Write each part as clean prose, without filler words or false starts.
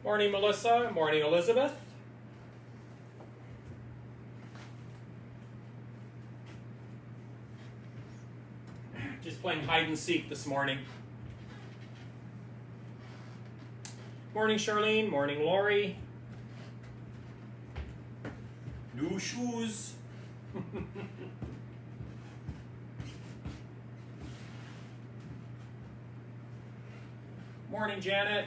Morning, Melissa. Morning, Elizabeth. Just playing hide and seek this morning. Morning, Charlene. Morning, Lori. New shoes. Morning, Janet.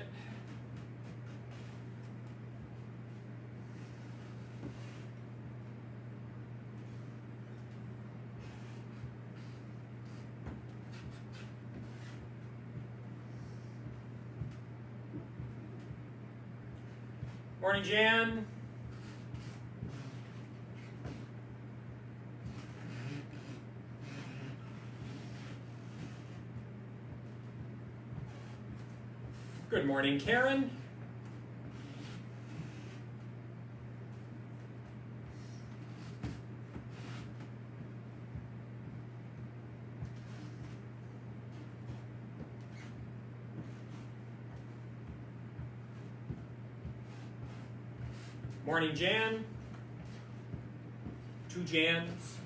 Morning, Jan. Good morning, Karen. Morning, Jan. Two Jans.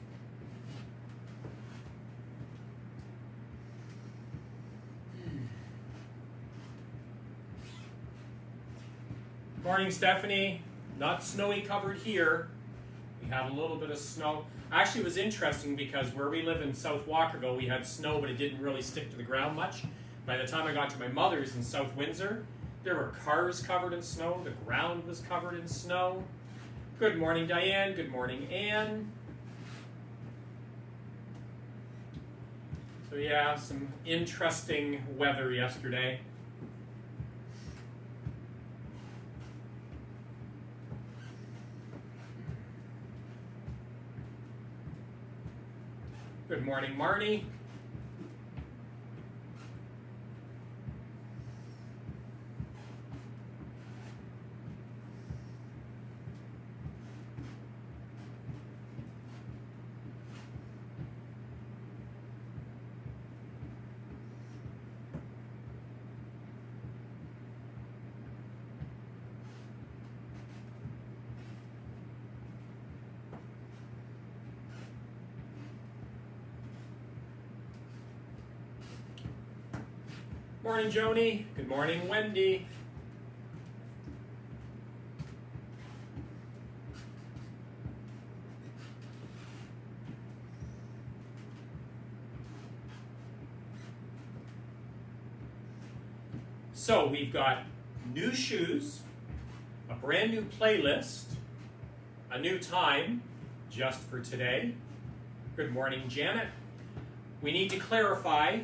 Morning, Stephanie. Not snowy covered here. We had a little bit of snow. Actually, it was interesting because where we live in South Walkerville, we had snow, but it didn't really stick to the ground much. By the time I got to my mother's in South Windsor, there were cars covered in snow. The ground was covered in snow. Good morning, Diane. Good morning, Anne. So yeah, some interesting weather yesterday. Good morning, Marnie. Morning, Joni. Good morning, Wendy. So we've got new shoes, a brand new playlist, a new time just for today. Good morning, Janet. We need to clarify,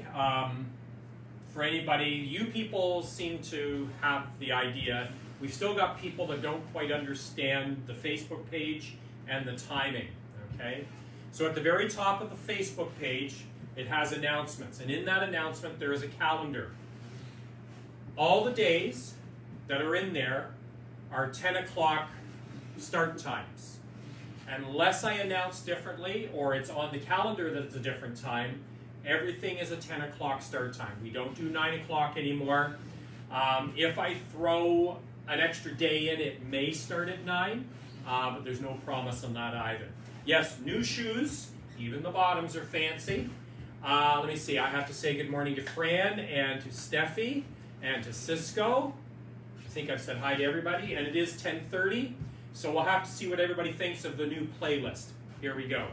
for anybody, you people seem to have the idea. We've still got people that don't quite understand the Facebook page and the timing, okay? So at the very top of the Facebook page, it has announcements, and in that announcement there is a calendar. All the days that are in there are 10 o'clock start times. Unless I announce differently, or it's on the calendar that it's a different time, everything is a 10 o'clock start time. We don't do 9 o'clock anymore. If I throw an extra day in, it may start at 9, but there's no promise on that either. Yes, new shoes, even the bottoms are fancy. Let me see, I have to say good morning to Fran and to Steffi and to Cisco. I think I've said hi to everybody, and it is 10:30, so we'll have to see what everybody thinks of the new playlist. Here we go.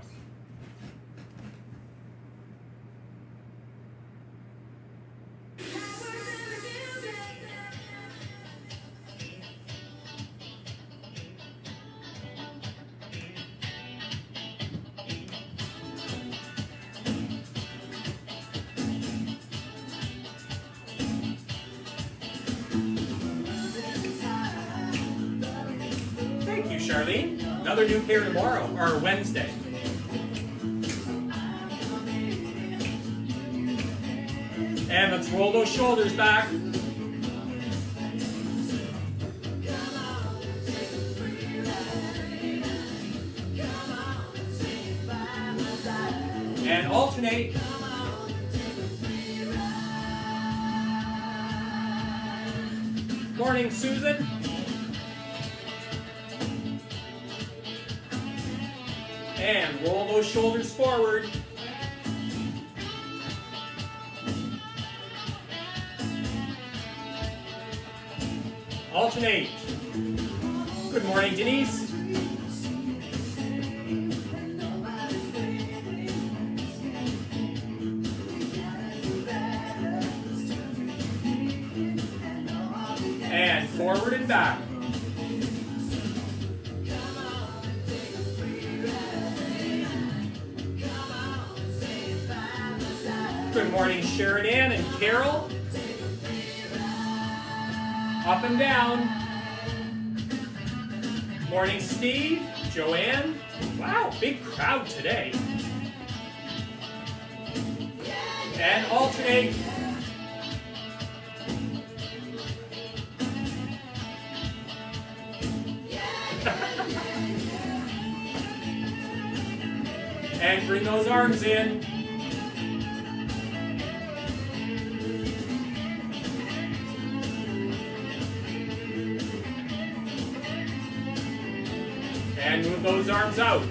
Charlene, another new pair tomorrow, or Wednesday. And let's roll those shoulders back. And alternate. Morning, Susan. And roll those shoulders forward. Alternate. Good morning, Denise. And forward and back. Good morning, Sharon Ann and Carol. Up and down. Morning, Steve, Joanne. Wow, big crowd today. And alternate. And bring those arms in. And move those arms out.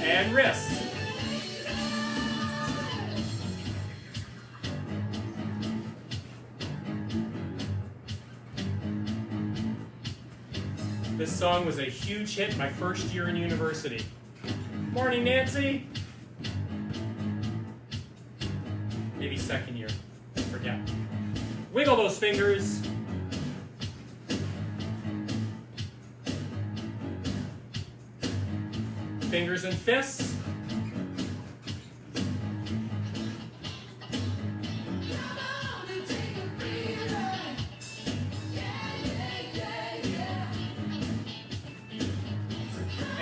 And wrists. This song was a huge hit my first year in university. Morning, Nancy. Maybe second year. Forget. Wiggle those fingers. Fingers and fists.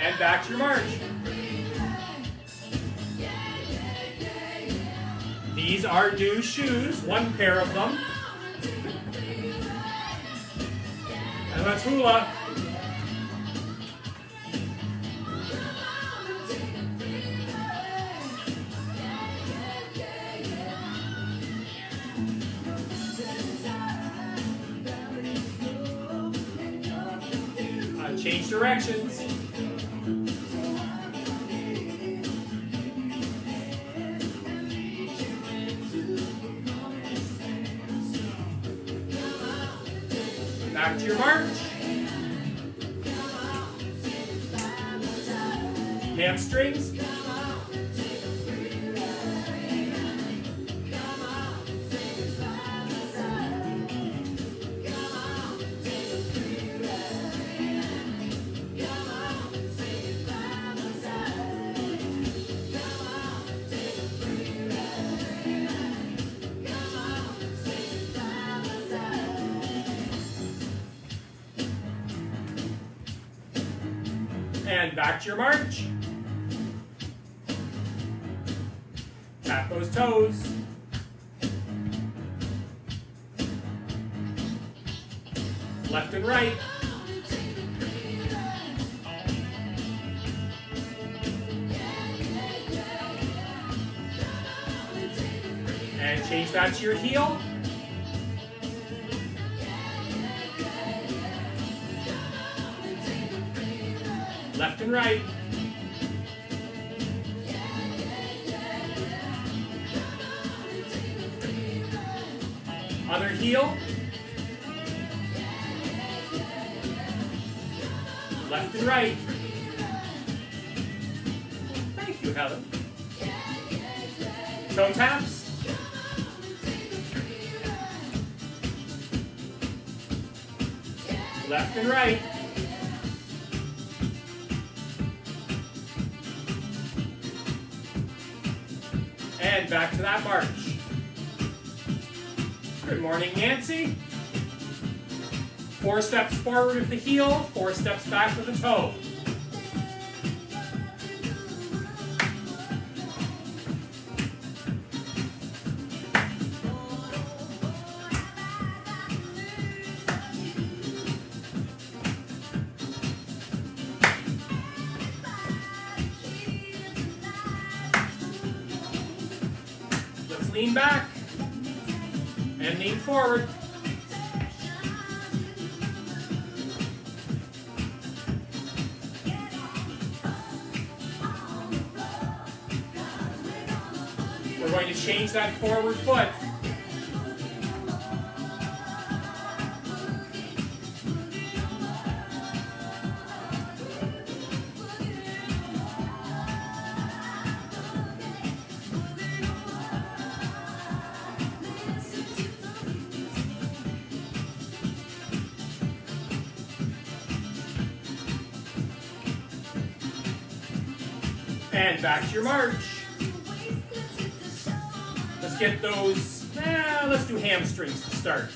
And back to your march. These are new shoes, one pair of them. And let's hula. Change directions. Back to your march. Hamstrings. And back to your march. Tap those toes. Left and right. And change that to your heel. Left and right. Other heel. Left and right. Thank you, Helen. Toe taps. Left and right. And back to that march. Good morning, Nancy. 4 steps forward with the heel, 4 steps back with the toe. lean back and lean forward. We're going to change that forward foot. And back to your march. Let's get those, let's do hamstrings to start.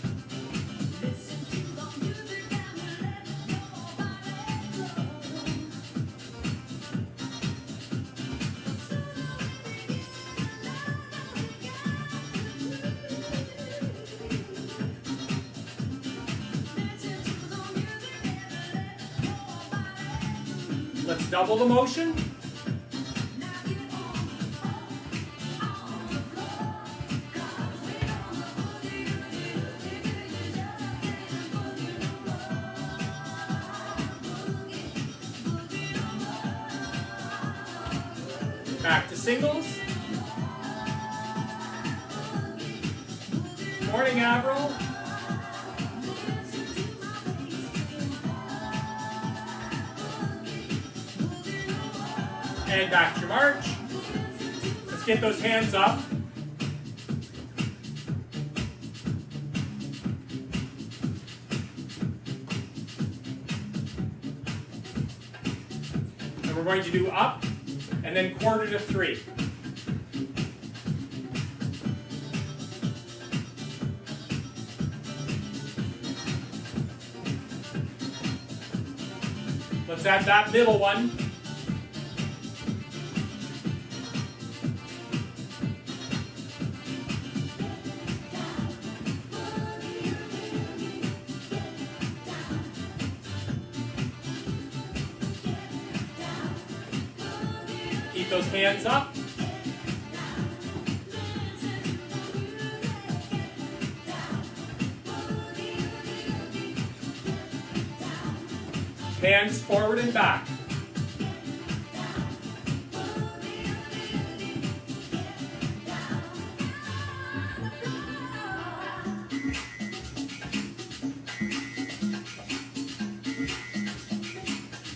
Let's double the motion. Back to singles. Morning, Avril. And back to your march. Let's get those hands up. And we're going to do up and then quarter to 3. Let's add that middle one. Keep those hands up. Hands forward and back.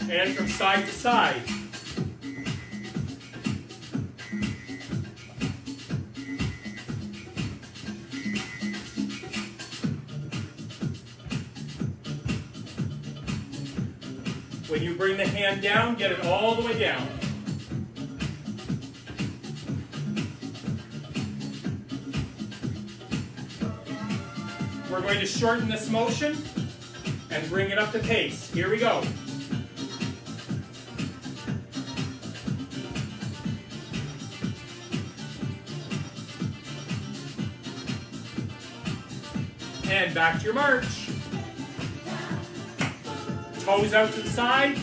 And from side to side. When you bring the hand down, get it all the way down. We're going to shorten this motion and bring it up to pace. Here we go. And back to your march. Toes out to the side.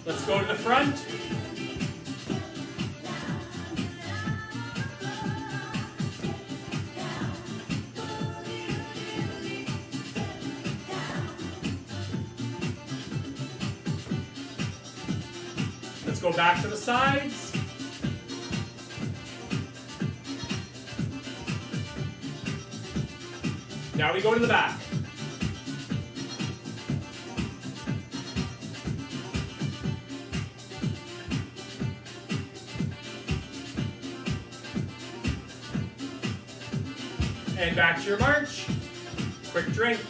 Let's go to the front. Let's go back to the sides. Now we go to the back. And back to your march. Quick drink.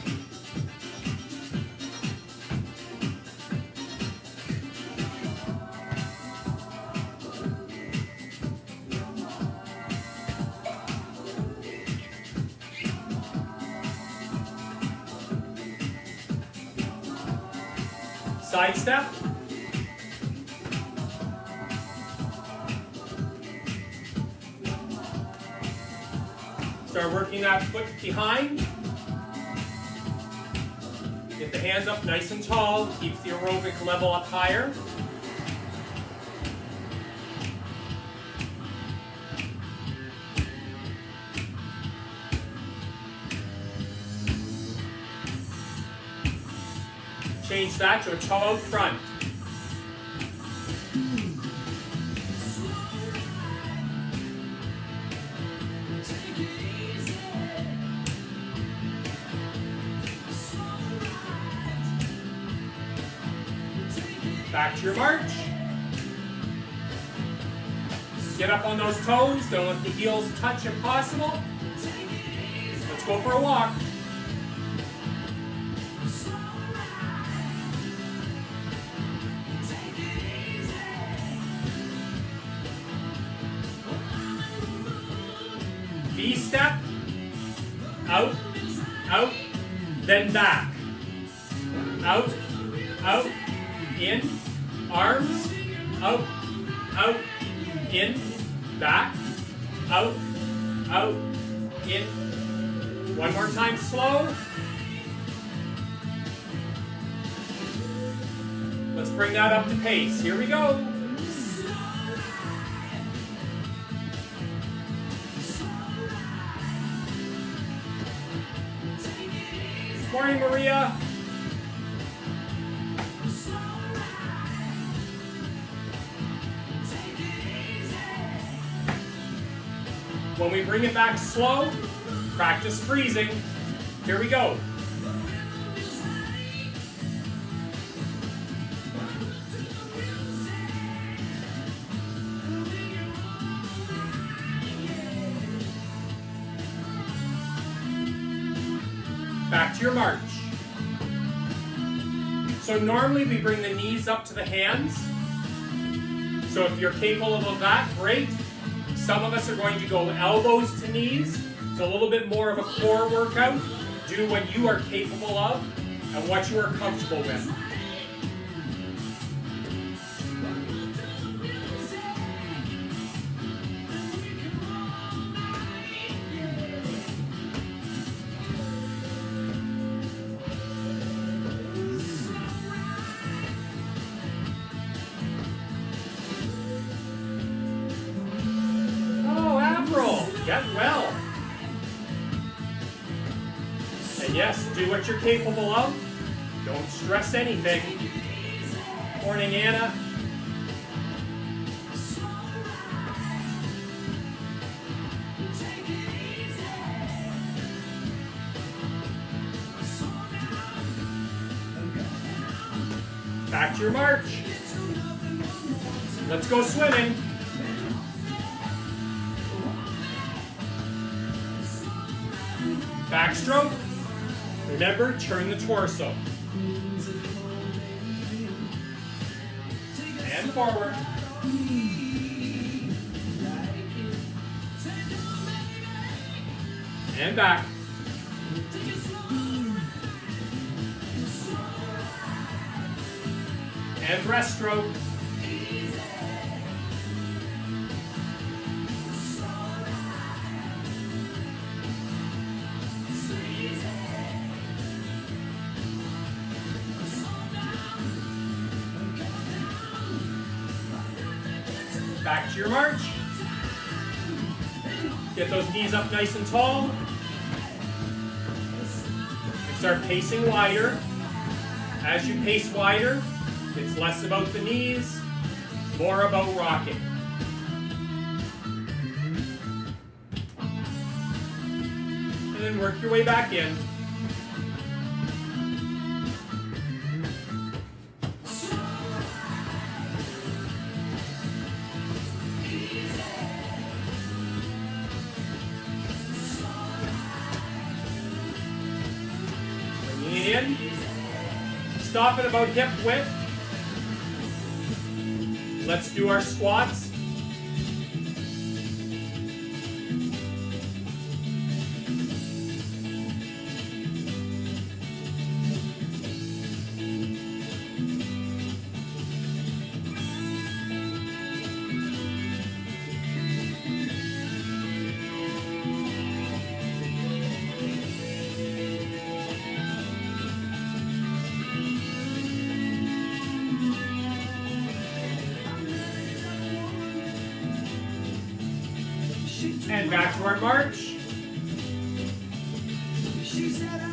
Side step. Start working that foot behind. Get the hands up nice and tall. Keeps the aerobic level up higher. Change that to a toe out front. Back to your march. Get up on those toes. Don't let the heels touch if possible. Let's go for a walk. V-step, out, out, then back. Out, out, in, arms, out, out, in, back, out, out, in. One more time, slow. Let's bring that up to pace. Here we go. Morning, Maria. When we bring it back slow, practice freezing. Here we go. Back to your march. So normally we bring the knees up to the hands. So if you're capable of that, great. Some of us are going to go elbows to knees. It's a little bit more of a core workout. Do what you are capable of and what you are comfortable with. Get well. And yes, do what you're capable of. Don't stress anything. Morning, Anna. Back to your march. Let's go swimming. Backstroke. Remember, turn the torso. And forward. And back. And breaststroke. Back to your march. Get those knees up nice and tall. And start pacing wider. As you pace wider, it's less about the knees, more about rocking. And then work your way back in. In. Stop at about hip width. Let's do our squats. And back to our march.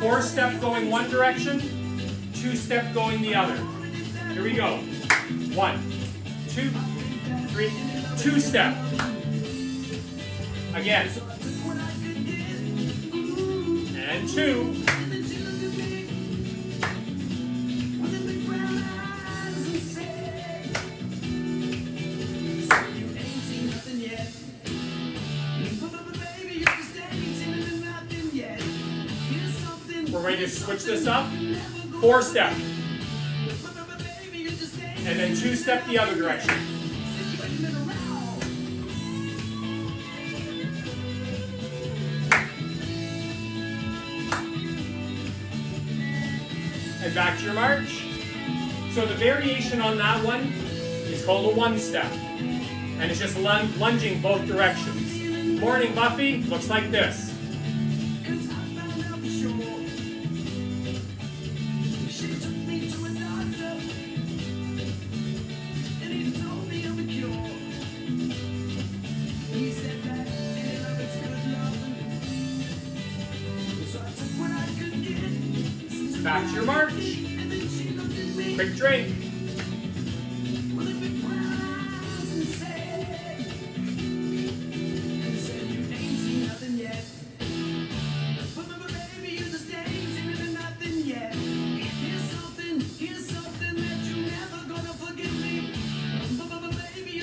4-step going one direction, 2-step going the other. Here we go. 1, 2, 3, 2-step. Again. And 2. We're going to switch this up. 4-step. And then 2-step the other direction. And back to your march. So the variation on that one is called a 1-step. And it's just lunging both directions. Morning, Buffy. Looks like this. Back to your march. Quick drink.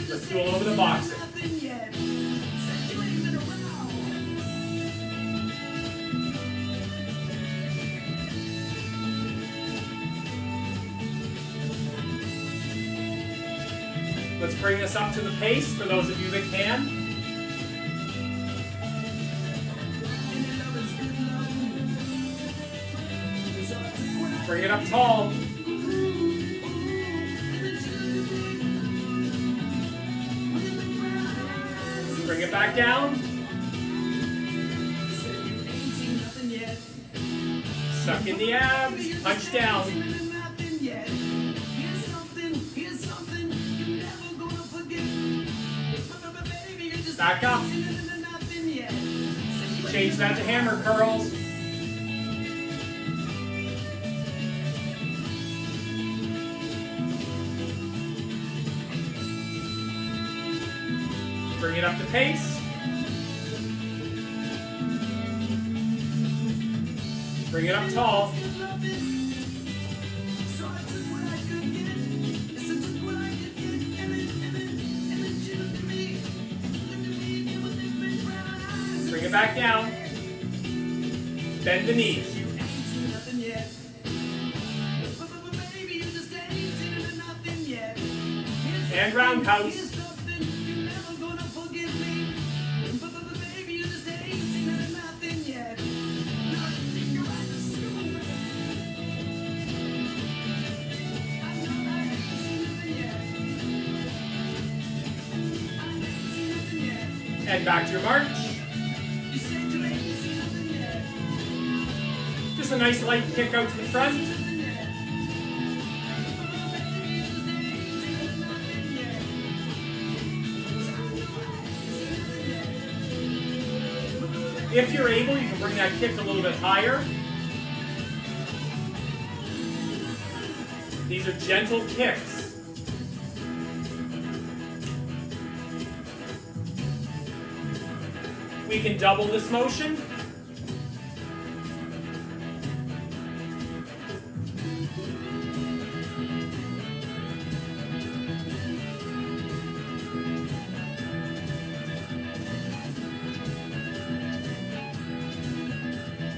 Let's go all over the boxing. Let's bring this up to the pace for those of you that can. Bring it up tall. Bring it back down. Suck in the abs. Punch down. Back up. Change that to hammer curls. Bring it up to pace. Bring it up tall. Bring it back down. Bend the knees. And roundhouse. And back to your march. Just a nice light kick out to the front. If you're able, you can bring that kick a little bit higher. These are gentle kicks. We can double this motion.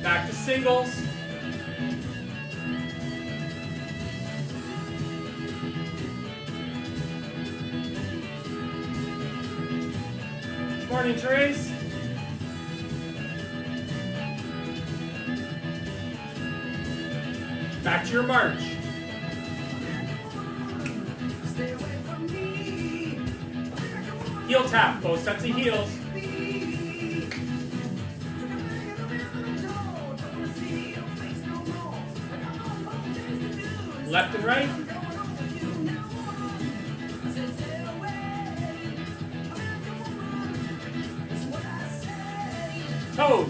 Back to singles. Morning, Therese. Back to your march. Heel tap, both sets of heels. Left and right. toes.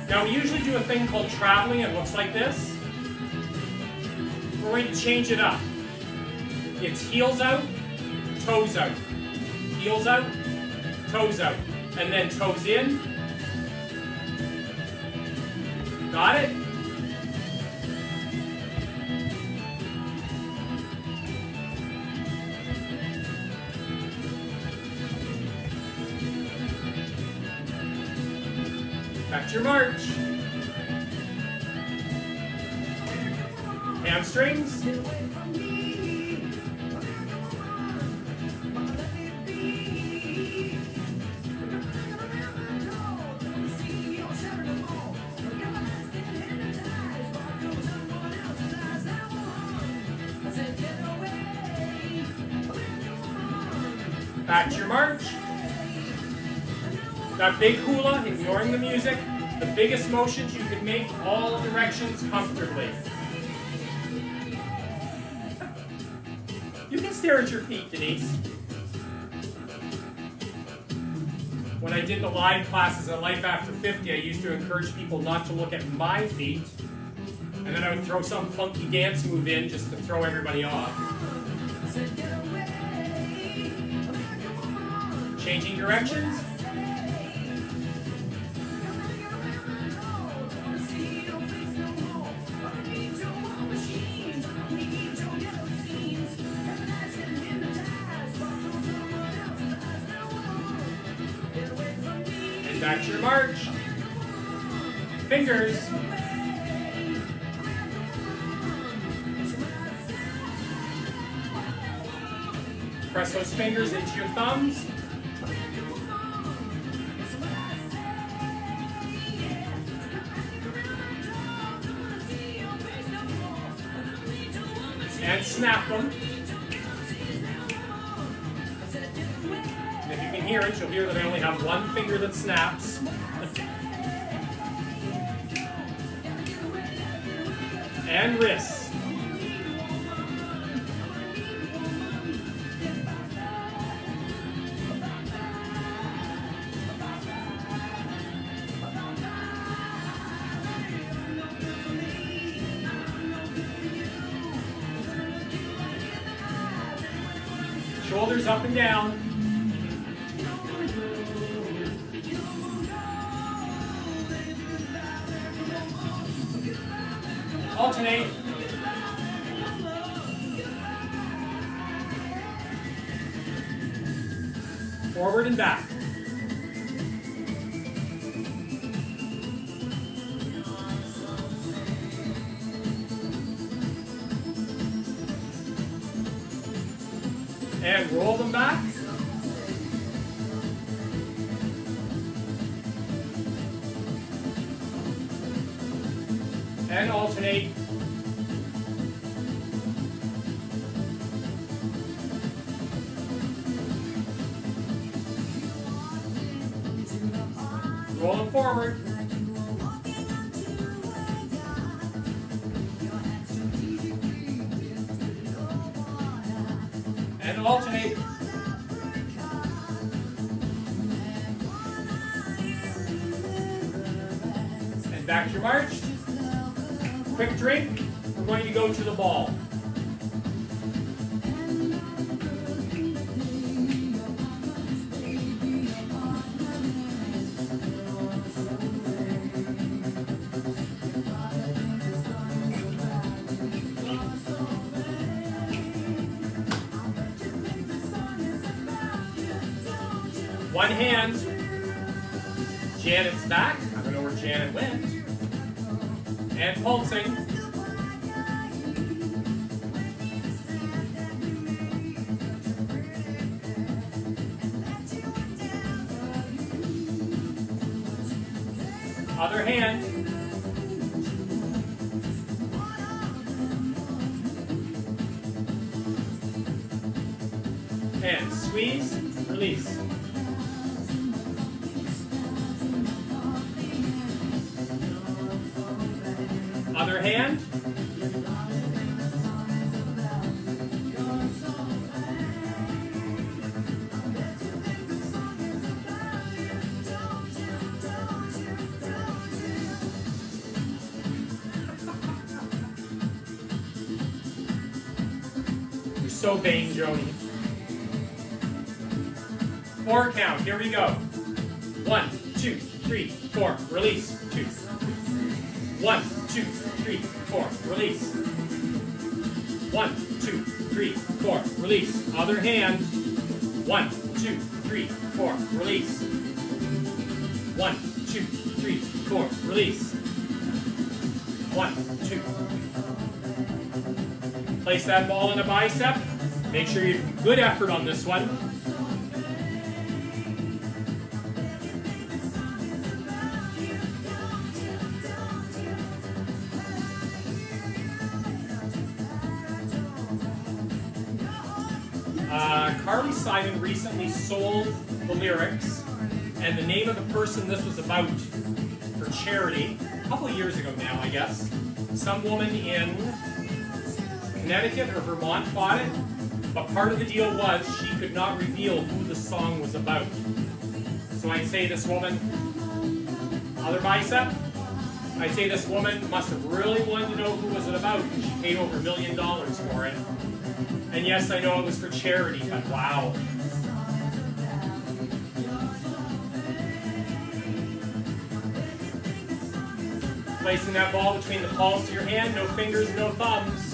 Now we usually do a thing called traveling. It looks like this. We're going to change it up. It's heels out, toes out. Heels out, toes out. And then toes in. Got it? Back to your march. Hamstrings. Back to your march. That big hula, ignoring the music, the biggest motions you can make all directions comfortably. You can stare at your feet, Denise. When I did the live classes at Life After 50, I used to encourage people not to look at my feet, and then I would throw some funky dance move in just to throw everybody off. Changing directions. And back to your march. Fingers. Press those fingers into your thumbs. And snap them. And if you can hear it, you'll hear that I only have one finger that snaps. And wrists. Shoulders up and down. Alternate. Forward and back. And roll them back. And alternate. Roll them forward. And alternate. And back to your march. Quick drink. We're going to go to the ball. One hand, Janet's back. I don't know where Janet went. And pulsing. Other hand. And squeeze, release. Other hand. So vain, Jody. 4 count. Here we go. 1, 2, 3, 4. Release. 2. 1, 2, 3, 4. Release. 1, 2, 3, 4. Release. Other hand. 1, 2, 3, 4. Release. 1, 2, 3, 4. Release. 1, 2. Place that ball in a bicep. Make sure you have good effort on this one. Carly Simon recently sold the lyrics and the name of the person this was about for charity, a couple of years ago now, I guess. Some woman in Connecticut or Vermont bought it, but part of the deal was she could not reveal who the song was about. So I'd say this woman, other bicep, I'd say this woman must have really wanted to know who was it about, and she paid over $1 million for it. And yes, I know it was for charity, but wow. Placing that ball between the palms of your hand, no fingers, no thumbs.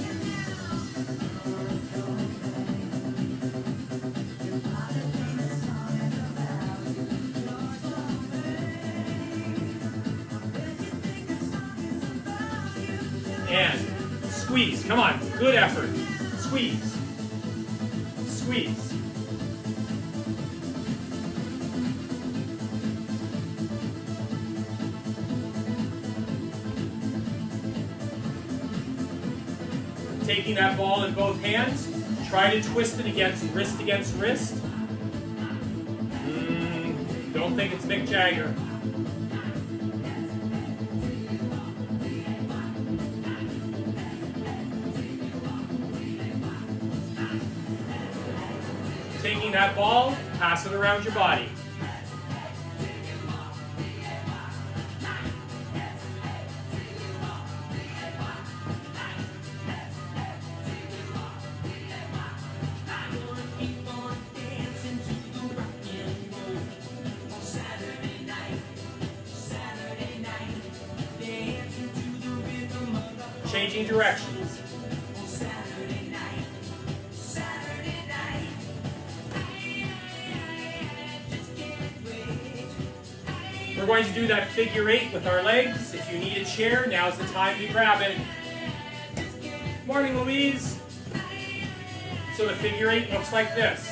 And squeeze, come on, good effort. Squeeze. Squeeze. Taking that ball in both hands, try to twist it against wrist. Don't think it's Mick Jagger. Taking that ball, pass it around your body. Changing directions. We're going to do that figure 8 with our legs. If you need a chair, now's the time to grab it. Morning, Louise. So the figure 8 looks like this.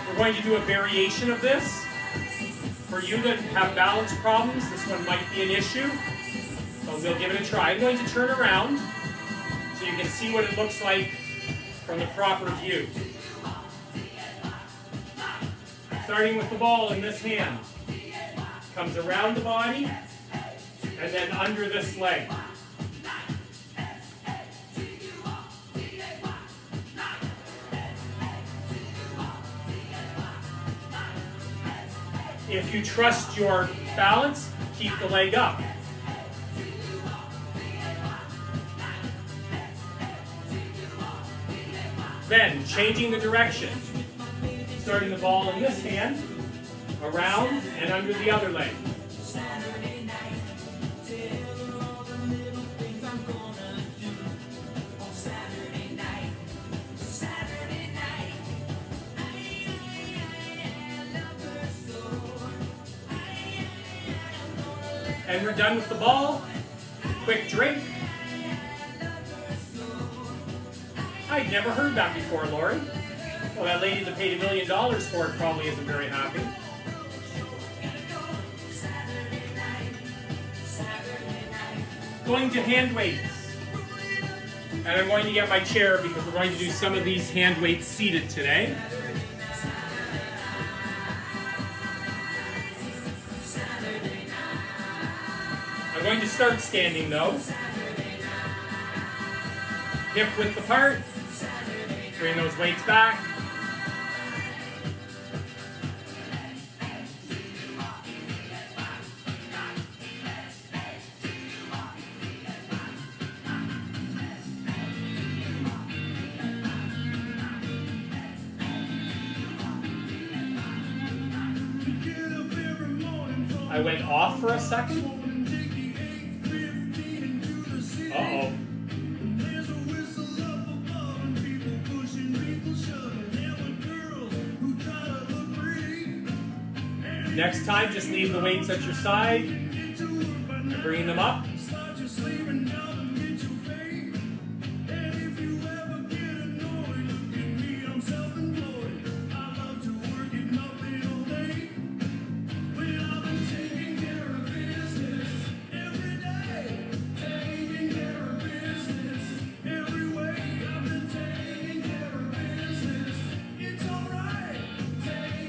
We're going to do a variation of this. For you that have balance problems, this one might be an issue, but we'll give it a try. I'm going to turn around so you can see what it looks like from the proper view. Starting with the ball in this hand. Comes around the body and then under this leg. If you trust your balance, keep the leg up. Then, changing the direction. Starting the ball in this hand, around and under the other leg. And we're done with the ball. Quick drink. I'd never heard that before, Lori. Well, that lady that paid $1 million for it probably isn't very happy. Going to hand weights. And I'm going to get my chair because we're going to do some of these hand weights seated today. I'm going to start standing though. Hip width apart. Bring those weights back. I went off for a second. Uh-oh. Next time, just leave the weights at your side and bring them up.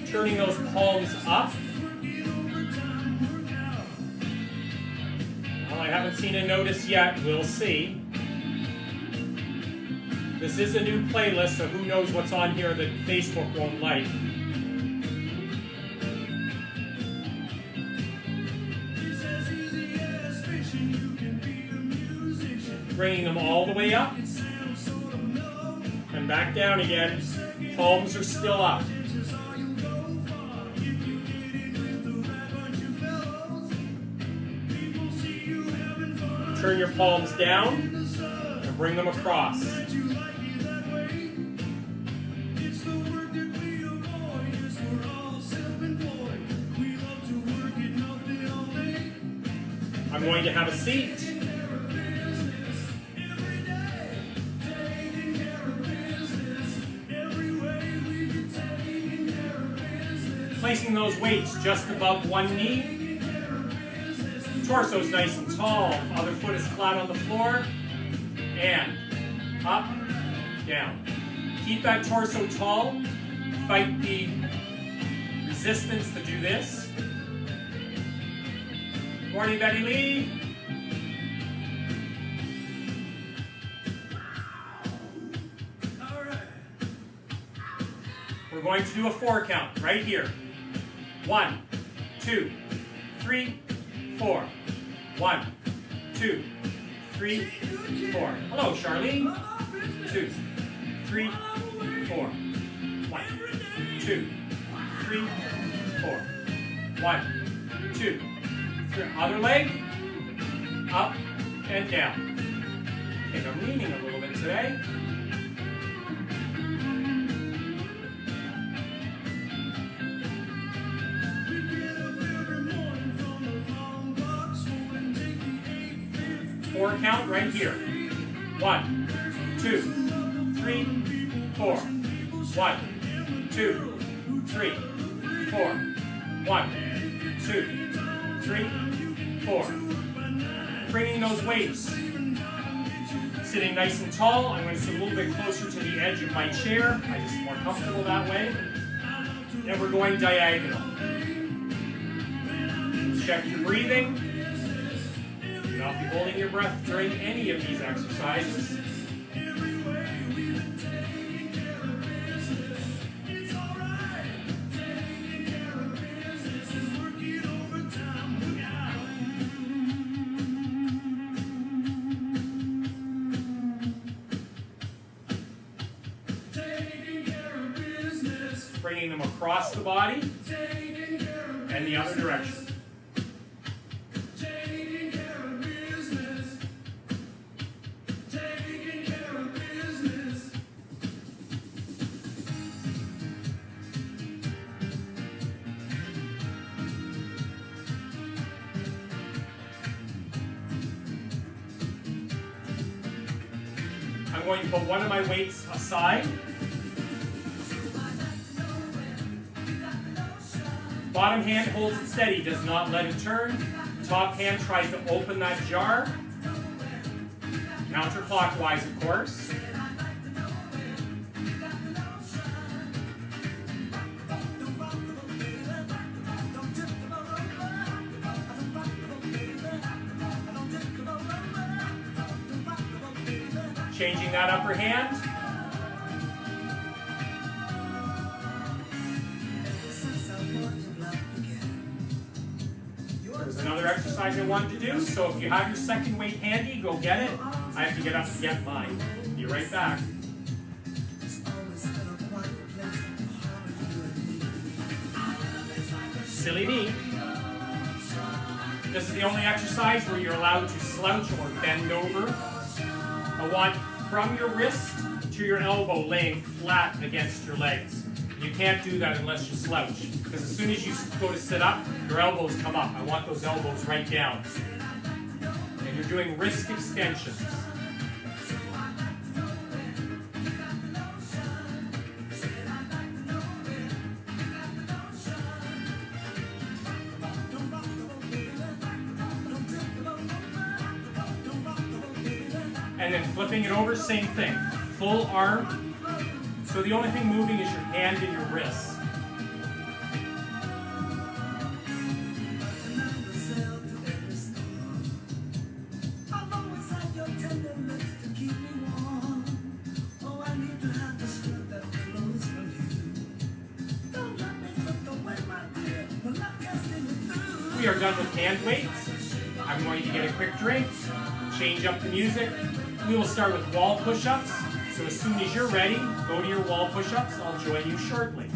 Turning those palms up. Well, I haven't seen a notice yet. We'll see. This is a new playlist, so who knows what's on here that Facebook won't like. Bringing them all the way up. And back down again. Palms are still up. Turn your palms down and bring them across. I'm going to have a seat. Placing those weights just above one knee. Torso's nice and tall. Other foot is flat on the floor. And up, down. Keep that torso tall. Fight the resistance to do this. Morning, Betty Lee. All right. We're going to do a 4 count right here. 1, 2, 3, 4. 1, 2, 3, 4. Hello, Charlene. 2, 3, 4. 1, 2, 3, 4. 1, 2, 3. Other leg. Up and down. I think I'm leaning a little bit today. Four count right here. 1, 2, 3, 4. 1, 2, 3, 4. 1, 2, 3, 4. Bringing those weights. Sitting nice and tall. I'm going to sit a little bit closer to the edge of my chair. I'm just more comfortable that way. And we're going diagonal. Check your breathing. Do not be holding your breath during any of these exercises. Bringing them across the body and the other direction. I'm going to put one of my weights aside. Bottom hand holds it steady, does not let it turn. Top hand tries to open that jar. Counterclockwise, of course. Changing that upper hand. There's another exercise I wanted to do, so if you have your second weight handy, go get it. I have to get up to get mine. Be right back. Silly me. This is the only exercise where you're allowed to slouch or bend over. I want from your wrist to your elbow laying flat against your legs. You can't do that unless you slouch, because as soon as you go to sit up, your elbows come up. I want those elbows right down. And you're doing wrist extensions. And then flipping it over, same thing. Full arm. So the only thing moving is your hand and your wrist. We are done with hand weights. I'm going to get a quick drink, change up the music. We will start with wall push-ups. So as soon as you're ready, go to your wall push-ups. I'll join you shortly.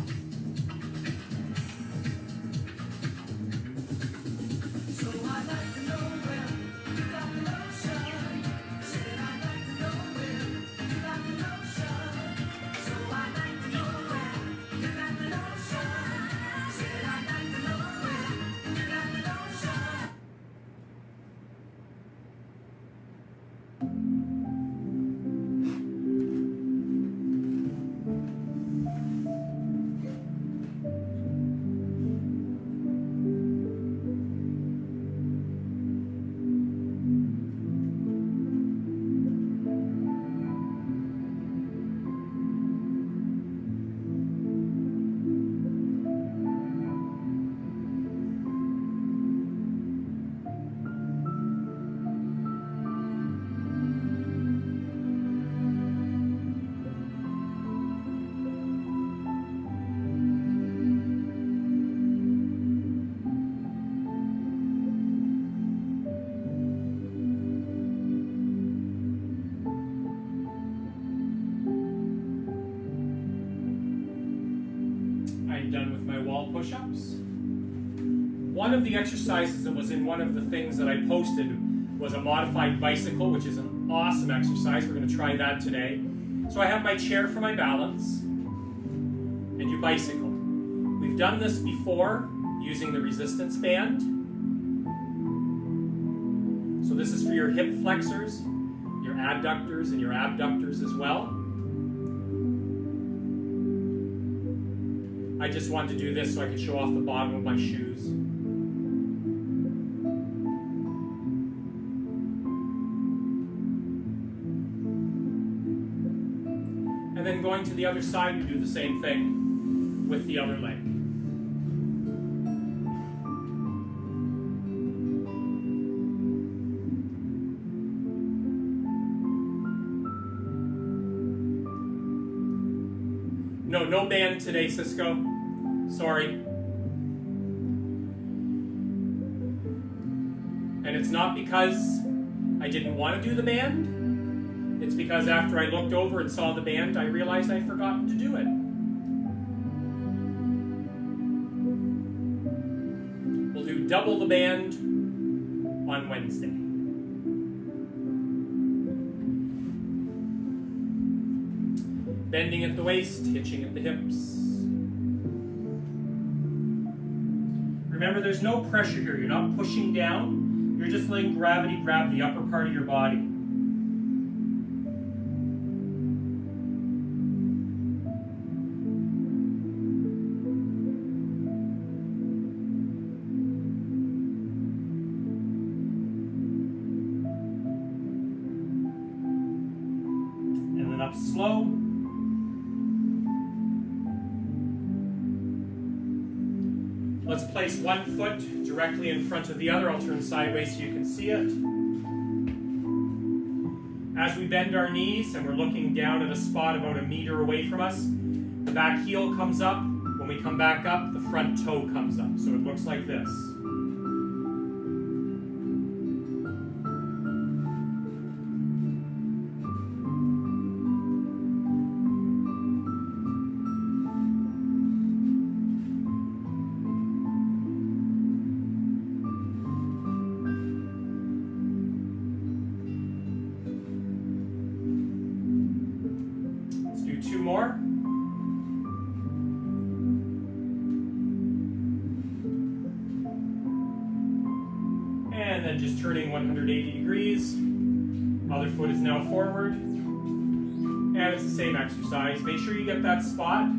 Done with my wall push-ups. One of the exercises that was in one of the things that I posted was a modified bicycle, which is an awesome exercise. We're going to try that today. So I have my chair for my balance, and you bicycle. We've done this before using the resistance band. So this is for your hip flexors, your adductors, and your abductors as well. I just wanted to do this so I could show off the bottom of my shoes. And then going to the other side, you do the same thing with the other leg. No band today, Cisco. Sorry. And it's not because I didn't want to do the band. It's because after I looked over and saw the band, I realized I'd forgotten to do it. We'll do double the band on Wednesday. Bending at the waist, hitching at the hips. Remember, there's no pressure here. You're not pushing down. You're just letting gravity grab the upper part of your body. And then up slow. Let's place one foot directly in front of the other. I'll turn sideways so you can see it. As we bend our knees and we're looking down at a spot about a meter away from us, the back heel comes up. When we come back up, the front toe comes up. So it looks like this. Let's do 2 more. And then just turning 180 degrees. Other foot is now forward. And it's the same exercise. Make sure you get that spot.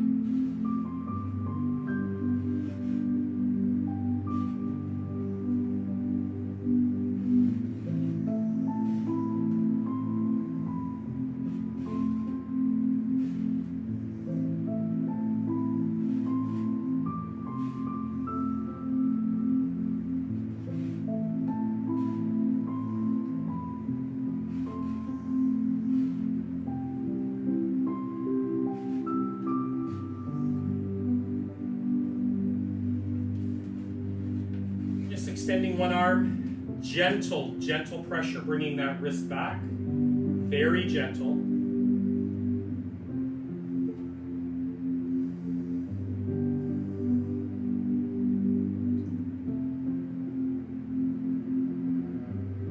Extending one arm, gentle pressure, bringing that wrist back, very gentle.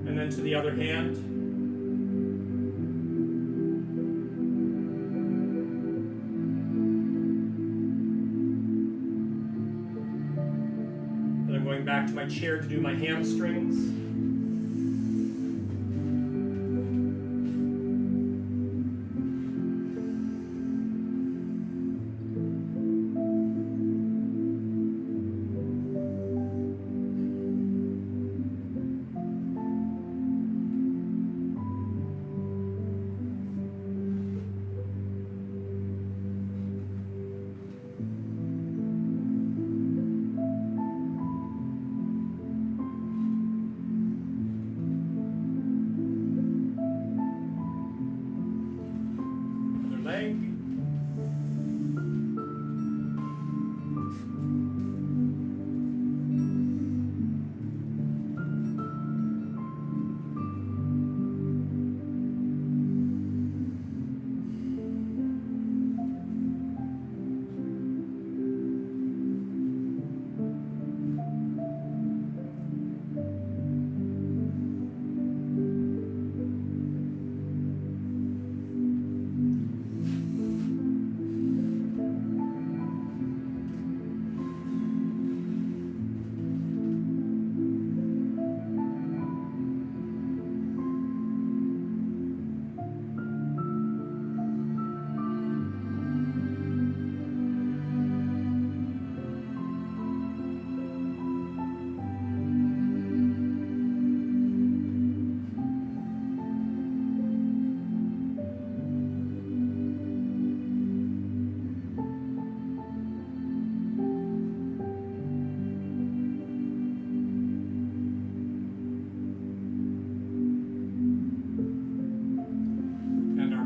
And then to the other hand. Going back to my chair to do my hamstrings. Leg.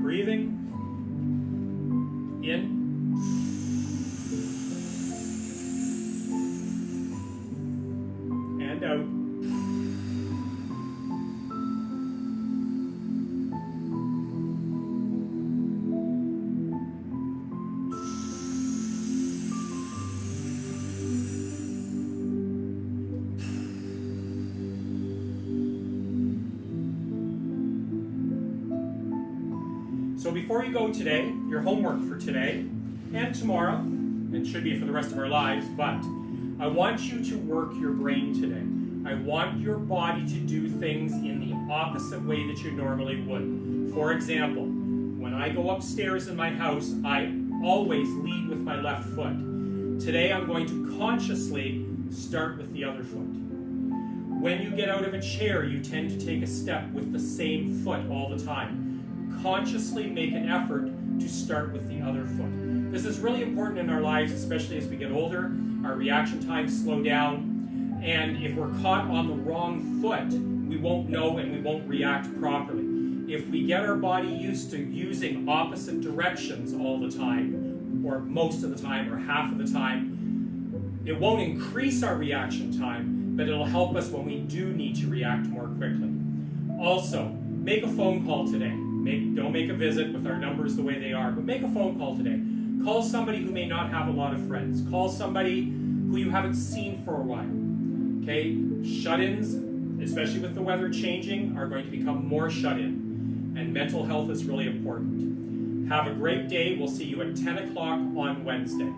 Breathing in and out. So before you go today, your homework for today and tomorrow, and should be for the rest of our lives, but I want you to work your brain today. I want your body to do things in the opposite way that you normally would. For example, when I go upstairs in my house, I always lead with my left foot. Today I'm going to consciously start with the other foot. When you get out of a chair, you tend to take a step with the same foot all the time. Consciously make an effort to start with the other foot. This is really important in our lives, especially as we get older. Our reaction times slow down, and if we're caught on the wrong foot, we won't know and we won't react properly. if we get our body used to using opposite directions all the time, or most of the time, or half of the time, it won't increase our reaction time, but it'll help us when we do need to react more quickly. Also, make a phone call today. Don't make a visit with our numbers the way they are, but make a phone call today. Call somebody who may not have a lot of friends. Call somebody who you haven't seen for a while. Okay? Shut-ins, especially with the weather changing, are going to become more shut-in. And mental health is really important. Have a great day. We'll see you at 10 o'clock on Wednesday.